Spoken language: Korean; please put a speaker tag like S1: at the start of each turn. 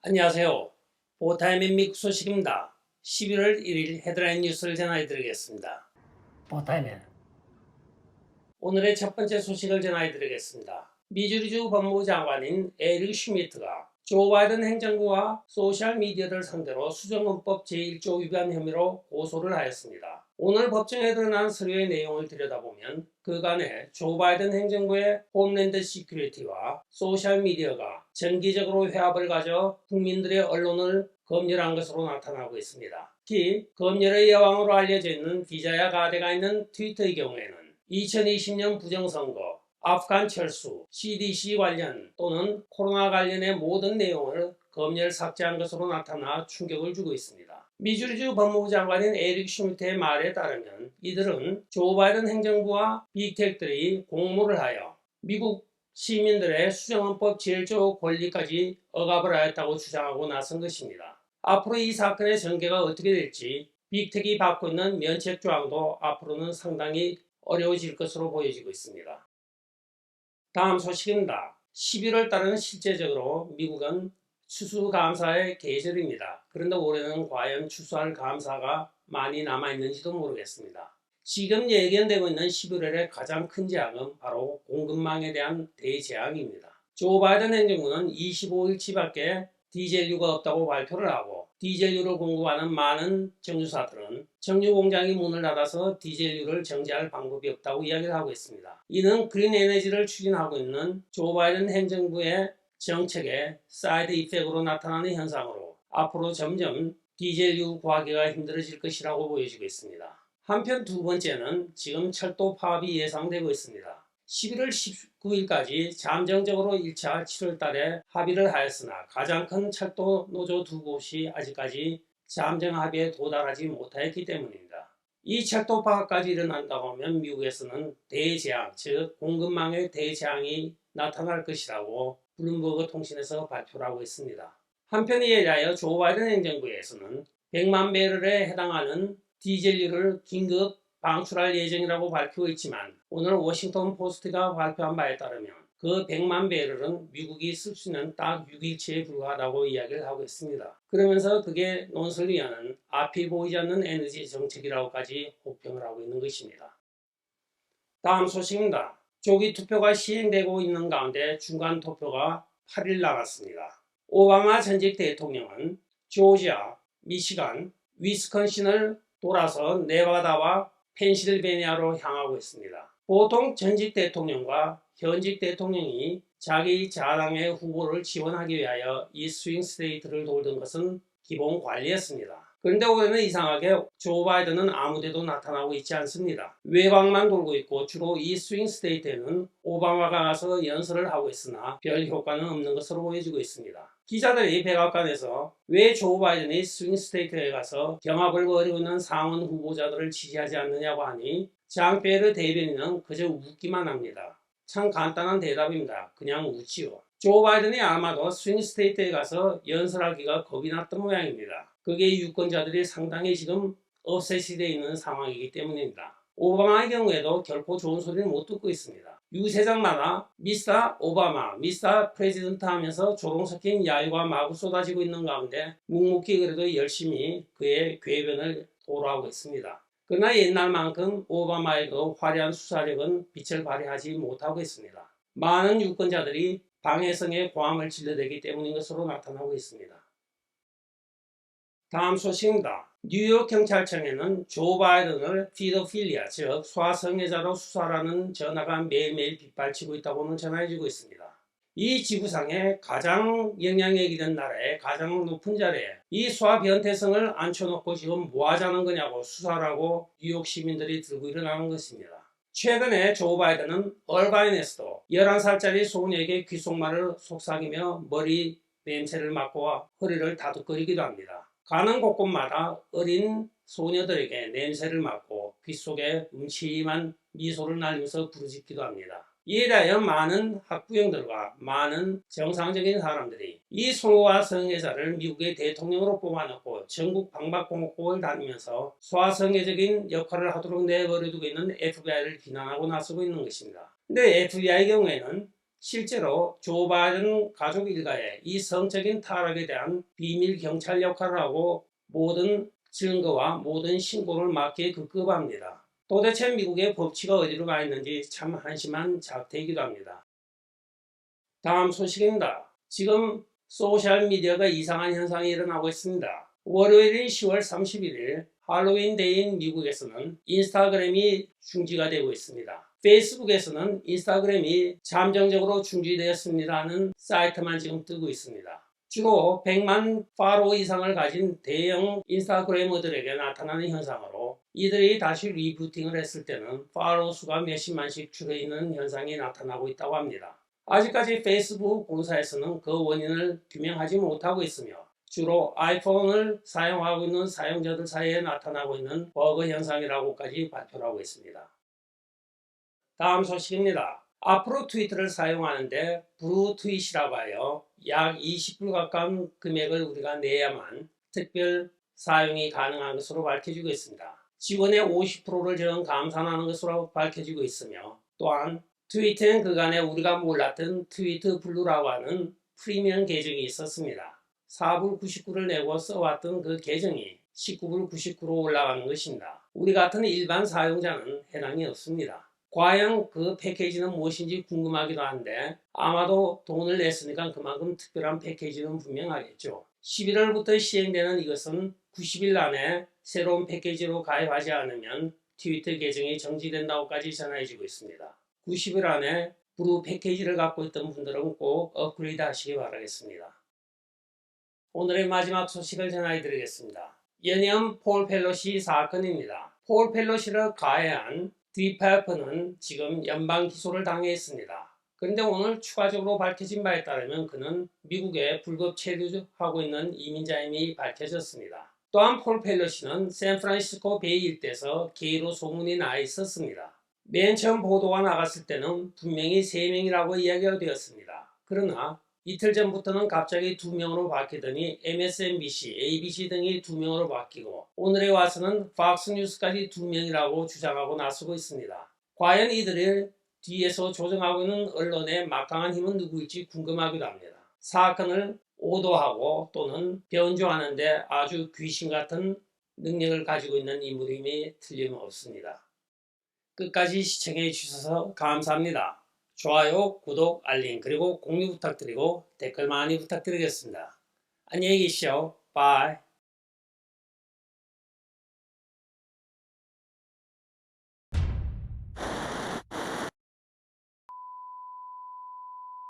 S1: 안녕하세요. 보타임의 미국 소식입니다. 11월 1일 헤드라인 뉴스를 전해드리겠습니다.
S2: 보타임에
S1: 오늘의 첫 번째 소식을 전해드리겠습니다. 미주리주 법무부 장관인 에릭 슈미트가 조 바이든 행정부와 소셜미디어를 상대로 수정헌법 제1조 위반 혐의로 고소를 하였습니다. 오늘 법정에 드러난 서류의 내용을 들여다보면 그간에 조 바이든 행정부의 홈랜드 시큐리티와 소셜미디어가 정기적으로 회합을 가져 국민들의 언론을 검열한 것으로 나타나고 있습니다. 특히 검열의 여왕으로 알려져 있는 비자야 가드가 있는 트위터의 경우에는 2020년 부정선거, 아프간 철수, CDC 관련 또는 코로나 관련의 모든 내용을 검열 삭제한 것으로 나타나 충격을 주고 있습니다. 미주리주 법무부 장관인 에릭 슈미트의 말에 따르면 이들은 조 바이든 행정부와 빅텍들이 공모를 하여 미국 시민들의 수정헌법 제1조 권리까지 억압을 하였다고 주장하고 나선 것입니다. 앞으로 이 사건의 전개가 어떻게 될지 빅텍이 받고 있는 면책 조항도 앞으로는 상당히 어려워질 것으로 보여지고 있습니다. 다음 소식입니다. 11월 달은 실제적으로 미국은 추수감사의 계절입니다. 그런데 올해는 과연 추수할 감사가 많이 남아있는지도 모르겠습니다. 지금 예견되고 있는 11월의 가장 큰 재앙은 바로 공급망에 대한 대재앙입니다. 조 바이든 행정부는 25일치밖에 디젤유가 없다고 발표를 하고 디젤유를 공급하는 많은 정유사들은 정유 공장이 문을 닫아서 디젤유를 정제할 방법이 없다고 이야기를 하고 있습니다. 이는 그린 에너지를 추진하고 있는 조 바이든 행정부의 정책의 사이드 이펙트로 나타나는 현상으로 앞으로 점점 디젤유 구하기가 힘들어질 것이라고 보여지고 있습니다. 한편 두 번째는 지금 철도 파업이 예상되고 있습니다. 11월 19일까지 잠정적으로 1차 7월 달에 합의를 하였으나 가장 큰 철도 노조 두 곳이 아직까지 잠정 합의에 도달하지 못하였기 때문입니다. 이 철도 파업까지 일어난다고 하면 미국에서는 대재앙, 즉 공급망의 대재앙이 나타날 것이라고 블룸버그 통신에서 발표를 하고 있습니다. 한편 이에 대하여 조 바이든 행정부에서는 100만 배럴에 해당하는 디젤유를 긴급 방출할 예정이라고 밝히고 있지만 오늘 워싱턴 포스트가 발표한 바에 따르면 그 100만 배럴은 미국이 쓸 수 있는 딱 6일치에 불과하다고 이야기를 하고 있습니다. 그러면서 그게 논설위원은 앞이 보이지 않는 에너지 정책이라고까지 호평을 하고 있는 것입니다. 다음 소식입니다. 조기 투표가 시행되고 있는 가운데 중간 투표가 8일 남았습니다. 오바마 전직 대통령은 조지아, 미시간, 위스콘신을 돌아서 네바다와 펜실베니아로 향하고 있습니다. 보통 전직 대통령과 현직 대통령이 자기 자당의 후보를 지원하기 위하여 이 스윙 스테이트를 돌던 것은 기본 관리였습니다. 그런데 올해는 이상하게 조 바이든은 아무데도 나타나고 있지 않습니다. 외곽만 돌고 있고 주로 이 스윙 스테이트에는 오바마가 가서 연설을 하고 있으나 별 효과는 없는 것으로 보여지고 있습니다. 기자들이 백악관에서 왜 조 바이든이 스윙 스테이트에 가서 경합을 벌이고 있는 상원 후보자들을 지지하지 않느냐고 하니 장 페르 대변인은 그저 웃기만 합니다. 참 간단한 대답입니다. 그냥 웃지요. 조 바이든이 아마도 스윙 스테이트에 가서 연설하기가 겁이 났던 모양입니다. 그게 유권자들이 상당히 지금 업셋이 되어 있는 상황이기 때문입니다. 오바마의 경우에도 결코 좋은 소리는 못 듣고 있습니다. 유세장마다 미스터 오바마, 미스터 프레지던트 하면서 조롱 섞인 야유가 마구 쏟아지고 있는 가운데 묵묵히 그래도 열심히 그의 궤변을 도로하고 있습니다. 그러나 옛날만큼 오바마의 그 화려한 수사력은 빛을 발휘하지 못하고 있습니다. 많은 유권자들이 방해성에 고함을 질러대기 때문인 것으로 나타나고 있습니다. 다음 소식입니다. 뉴욕 경찰청에는 조 바이든을 피더필리아, 즉 소아성애자로 수사하는 전화가 매일매일 빗발치고 있다고는 전해지고 있습니다. 이 지구상에 가장 영향력 있는 나라에 가장 높은 자리에 이 소아 변태성을 앉혀놓고 지금 뭐 하자는 거냐고 수사를 하고 뉴욕 시민들이 들고 일어나는 것입니다. 최근에 조 바이든은 얼바인에서도 11살짜리 소녀에게 귓속말을 속삭이며 머리 냄새를 맡고 허리를 다독거리기도 합니다. 가는 곳곳마다 어린 소녀들에게 냄새를 맡고 귓속에 음침한 미소를 날리면서 부르짖기도 합니다. 이에 대하여 많은 학부형들과 많은 정상적인 사람들이 이 소아 성애자를 미국의 대통령으로 뽑아놓고 전국 방방곡곡을 다니면서 소아성애적인 역할을 하도록 내버려두고 있는 FBI를 비난하고 나서고 있는 것입니다. 근데 FBI의 경우에는 실제로 조 바이든 가족 일가의 이 성적인 타락에 대한 비밀 경찰 역할을 하고 모든 증거와 모든 신고를 막기에 급급합니다. 도대체 미국의 법치가 어디로 가 있는지 참 한심한 작태이기도 합니다. 다음 소식입니다. 지금 소셜미디어가 이상한 현상이 일어나고 있습니다. 월요일인 10월 31일 할로윈 데이인 미국에서는 인스타그램이 중지가 되고 있습니다. 페이스북에서는 인스타그램이 잠정적으로 중지되었습니다는 사이트만 지금 뜨고 있습니다. 주로 100만 팔로워 이상을 가진 대형 인스타그래머들에게 나타나는 현상으로 이들이 다시 리부팅을 했을 때는 팔로워 수가 몇십만씩 줄어있는 현상이 나타나고 있다고 합니다. 아직까지 페이스북 본사에서는 그 원인을 규명하지 못하고 있으며 주로 아이폰을 사용하고 있는 사용자들 사이에 나타나고 있는 버그 현상이라고까지 발표를 하고 있습니다. 다음 소식입니다. 앞으로 트위터를 사용하는데 브루트윗이라고 하여 약 20불 가까운 금액을 우리가 내야만 특별 사용이 가능한 것으로 밝혀지고 있습니다. 직원의 50%를 저는 감산하는 것으로 밝혀지고 있으며 또한 트위터엔 그간에 우리가 몰랐던 트위터 블루라고 하는 프리미엄 계정이 있었습니다. 4불 99를 내고 써왔던 그 계정이 19불 99로 올라가는 것입니다. 우리 같은 일반 사용자는 해당이 없습니다. 과연 그 패키지는 무엇인지 궁금하기도 한데 아마도 돈을 냈으니까 그만큼 특별한 패키지는 분명하겠죠. 11월부터 시행되는 이것은 90일 안에 새로운 패키지로 가입하지 않으면 트위터 계정이 정지된다고까지 전해지고 있습니다. 90일 안에 브루 패키지를 갖고 있던 분들은 꼭 업그레이드 하시기 바라겠습니다. 오늘의 마지막 소식을 전해드리겠습니다. 연이은 폴 펠로시 사건입니다. 폴 펠로시를 가해한 딥페퍼는 지금 연방 기소를 당해 있습니다. 그런데 오늘 추가적으로 밝혀진 바에 따르면 그는 미국에 불법 체류하고 있는 이민자임이 밝혀졌습니다. 또한 폴 펠로시는 샌프란시스코 베이 일대에서 게이로 소문이 나 있었습니다. 맨 처음 보도가 나갔을 때는 분명히 3명이라고 이야기가 되었습니다. 그러나 이틀 전부터는 갑자기 2명으로 바뀌더니 MSNBC, ABC 등이 2명으로 바뀌고 오늘에 와서는 팍스뉴스까지 2명이라고 주장하고 나서고 있습니다. 과연 이들이 뒤에서 조정하고 있는 언론의 막강한 힘은 누구일지 궁금하기도 합니다. 사건을 오도하고 또는 변조하는 데 아주 귀신 같은 능력을 가지고 있는 인물임이 틀림없습니다. 끝까지 시청해 주셔서 감사합니다. 좋아요, 구독, 알림, 그리고 공유 부탁드리고 댓글 많이 부탁드리겠습니다. 안녕히 계십시오. 바이.